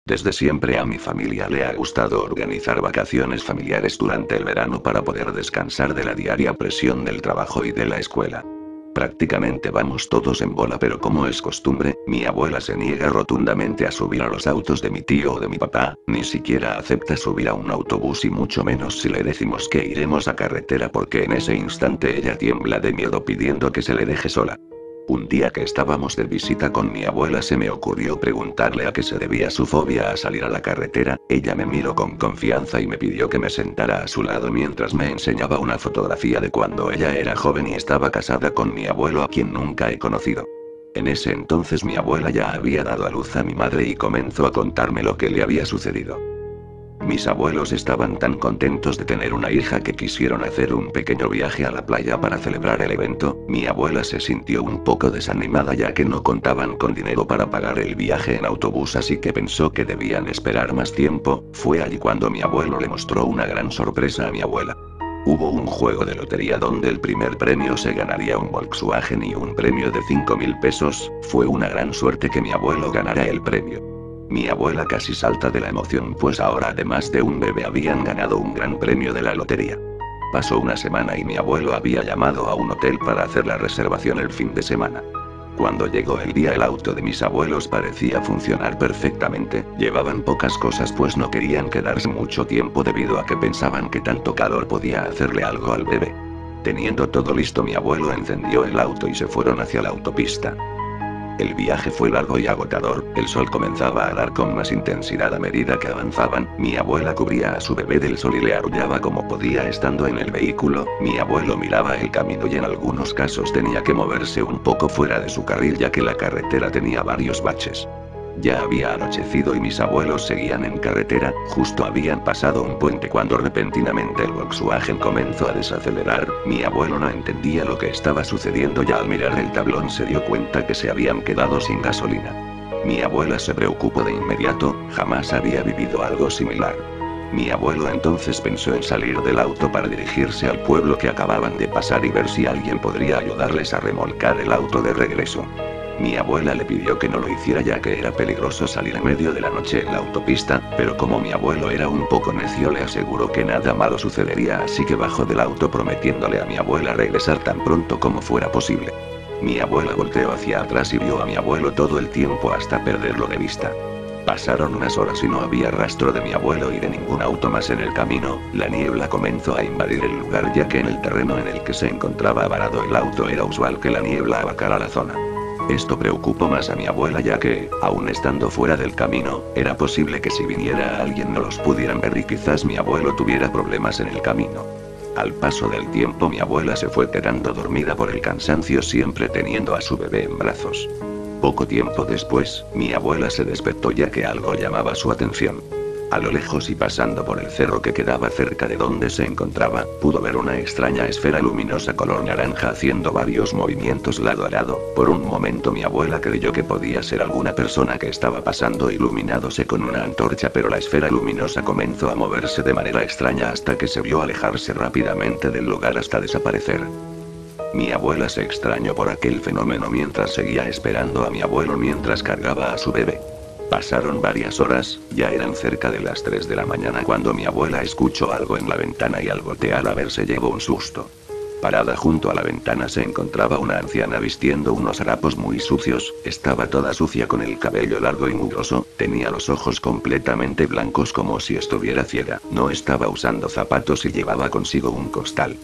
Desde siempre a mi familia le ha gustado organizar vacaciones familiares durante el verano para poder descansar de la diaria presión del trabajo y de la escuela. Prácticamente vamos todos en bola, pero como es costumbre, mi abuela se niega rotundamente a subir a los autos de mi tío o de mi papá, ni siquiera acepta subir a un autobús y mucho menos si le decimos que iremos a carretera, porque en ese instante ella tiembla de miedo pidiendo que se le deje sola. Un día que estábamos de visita con mi abuela se me ocurrió preguntarle a qué se debía su fobia a salir a la carretera. Ella me miró con confianza y me pidió que me sentara a su lado mientras me enseñaba una fotografía de cuando ella era joven y estaba casada con mi abuelo, a quien nunca he conocido. En ese entonces mi abuela ya había dado a luz a mi madre y comenzó a contarme lo que le había sucedido. Mis abuelos estaban tan contentos de tener una hija que quisieron hacer un pequeño viaje a la playa para celebrar el evento. Mi abuela se sintió un poco desanimada ya que no contaban con dinero para pagar el viaje en autobús, así que pensó que debían esperar más tiempo. Fue allí cuando mi abuelo le mostró una gran sorpresa a mi abuela. Hubo un juego de lotería donde el primer premio se ganaría un Volkswagen y un premio de 5.000 pesos. Fue una gran suerte que mi abuelo ganara el premio. Mi abuela casi salta de la emoción, pues ahora además de un bebé habían ganado un gran premio de la lotería. Pasó una semana y mi abuelo había llamado a un hotel para hacer la reservación el fin de semana. Cuando llegó el día, el auto de mis abuelos parecía funcionar perfectamente. Llevaban pocas cosas pues no querían quedarse mucho tiempo debido a que pensaban que tanto calor podía hacerle algo al bebé. Teniendo todo listo, mi abuelo encendió el auto y se fueron hacia la autopista. El viaje fue largo y agotador. El sol comenzaba a dar con más intensidad a medida que avanzaban. Mi abuela cubría a su bebé del sol y le arrullaba como podía estando en el vehículo. Mi abuelo miraba el camino y en algunos casos tenía que moverse un poco fuera de su carril ya que la carretera tenía varios baches. Ya había anochecido y mis abuelos seguían en carretera. Justo habían pasado un puente cuando repentinamente el Volkswagen comenzó a desacelerar. Mi abuelo no entendía lo que estaba sucediendo y al mirar el tablón se dio cuenta que se habían quedado sin gasolina. Mi abuela se preocupó de inmediato, jamás había vivido algo similar. Mi abuelo entonces pensó en salir del auto para dirigirse al pueblo que acababan de pasar y ver si alguien podría ayudarles a remolcar el auto de regreso. Mi abuela le pidió que no lo hiciera ya que era peligroso salir en medio de la noche en la autopista, pero como mi abuelo era un poco necio le aseguró que nada malo sucedería, así que bajó del auto prometiéndole a mi abuela regresar tan pronto como fuera posible. Mi abuela volteó hacia atrás y vio a mi abuelo todo el tiempo hasta perderlo de vista. Pasaron unas horas y no había rastro de mi abuelo y de ningún auto más en el camino. La niebla comenzó a invadir el lugar ya que en el terreno en el que se encontraba varado el auto era usual que la niebla abarcara la zona. Esto preocupó más a mi abuela ya que, aun estando fuera del camino, era posible que si viniera alguien no los pudieran ver y quizás mi abuelo tuviera problemas en el camino. Al paso del tiempo mi abuela se fue quedando dormida por el cansancio, siempre teniendo a su bebé en brazos. Poco tiempo después, mi abuela se despertó ya que algo llamaba su atención. A lo lejos y pasando por el cerro que quedaba cerca de donde se encontraba, pudo ver una extraña esfera luminosa color naranja haciendo varios movimientos lado a lado. Por un momento mi abuela creyó que podía ser alguna persona que estaba pasando iluminándose con una antorcha, pero la esfera luminosa comenzó a moverse de manera extraña hasta que se vio alejarse rápidamente del lugar hasta desaparecer. Mi abuela se extrañó por aquel fenómeno mientras seguía esperando a mi abuelo mientras cargaba a su bebé. Pasaron varias horas, ya eran cerca de las 3 de la mañana cuando mi abuela escuchó algo en la ventana y al voltear a ver se llevó un susto. Parada junto a la ventana se encontraba una anciana vistiendo unos harapos muy sucios, estaba toda sucia con el cabello largo y mugroso, tenía los ojos completamente blancos como si estuviera ciega, no estaba usando zapatos y llevaba consigo un costal.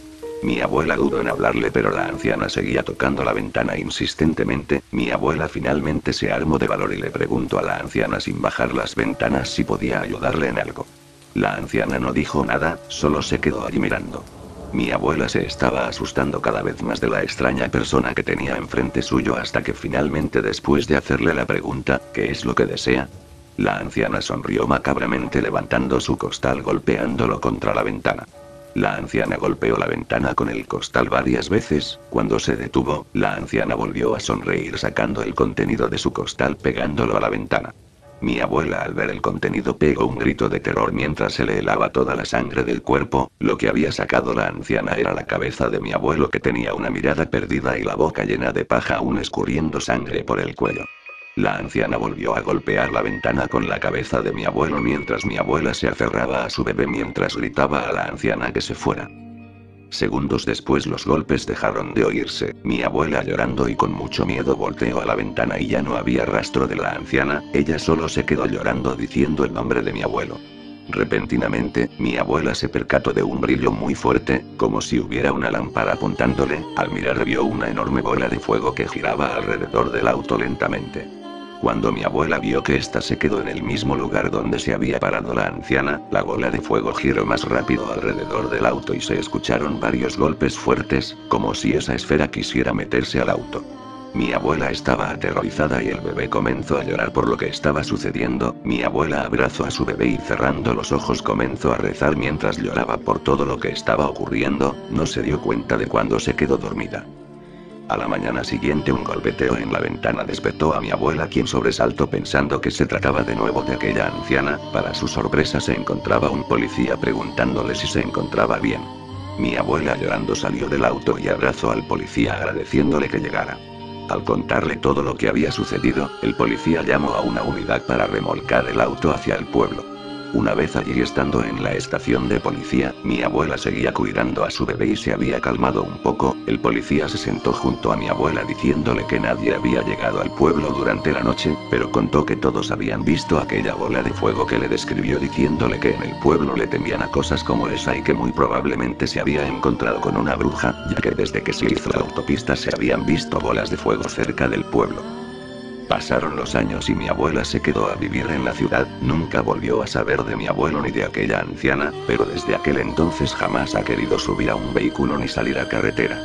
Mi abuela dudó en hablarle, pero la anciana seguía tocando la ventana insistentemente. Mi abuela finalmente se armó de valor y le preguntó a la anciana sin bajar las ventanas si podía ayudarle en algo. La anciana no dijo nada, solo se quedó allí mirando. Mi abuela se estaba asustando cada vez más de la extraña persona que tenía enfrente suyo hasta que finalmente, después de hacerle la pregunta, ¿qué es lo que desea?, la anciana sonrió macabramente levantando su costal golpeándolo contra la ventana. La anciana golpeó la ventana con el costal varias veces. Cuando se detuvo, la anciana volvió a sonreír sacando el contenido de su costal pegándolo a la ventana. Mi abuela al ver el contenido pegó un grito de terror mientras se le helaba toda la sangre del cuerpo. Lo que había sacado la anciana era la cabeza de mi abuelo, que tenía una mirada perdida y la boca llena de paja aún escurriendo sangre por el cuello. La anciana volvió a golpear la ventana con la cabeza de mi abuelo mientras mi abuela se aferraba a su bebé mientras gritaba a la anciana que se fuera. Segundos después los golpes dejaron de oírse, mi abuela llorando y con mucho miedo volteó a la ventana y ya no había rastro de la anciana, ella solo se quedó llorando diciendo el nombre de mi abuelo. Repentinamente, mi abuela se percató de un brillo muy fuerte, como si hubiera una lámpara apuntándole, al mirar vio una enorme bola de fuego que giraba alrededor del auto lentamente. Cuando mi abuela vio que ésta se quedó en el mismo lugar donde se había parado la anciana, la bola de fuego giró más rápido alrededor del auto y se escucharon varios golpes fuertes, como si esa esfera quisiera meterse al auto. Mi abuela estaba aterrorizada y el bebé comenzó a llorar por lo que estaba sucediendo, mi abuela abrazó a su bebé y cerrando los ojos comenzó a rezar mientras lloraba por todo lo que estaba ocurriendo, no se dio cuenta de cuando se quedó dormida. A la mañana siguiente un golpeteo en la ventana despertó a mi abuela quien sobresaltó pensando que se trataba de nuevo de aquella anciana, para su sorpresa se encontraba un policía preguntándole si se encontraba bien. Mi abuela llorando salió del auto y abrazó al policía agradeciéndole que llegara. Al contarle todo lo que había sucedido, el policía llamó a una unidad para remolcar el auto hacia el pueblo. Una vez allí estando en la estación de policía, mi abuela seguía cuidando a su bebé y se había calmado un poco, el policía se sentó junto a mi abuela diciéndole que nadie había llegado al pueblo durante la noche, pero contó que todos habían visto aquella bola de fuego que le describió diciéndole que en el pueblo le temían a cosas como esa y que muy probablemente se había encontrado con una bruja, ya que desde que se hizo la autopista se habían visto bolas de fuego cerca del pueblo. Pasaron los años y mi abuela se quedó a vivir en la ciudad, nunca volvió a saber de mi abuelo ni de aquella anciana, pero desde aquel entonces jamás ha querido subir a un vehículo ni salir a carretera.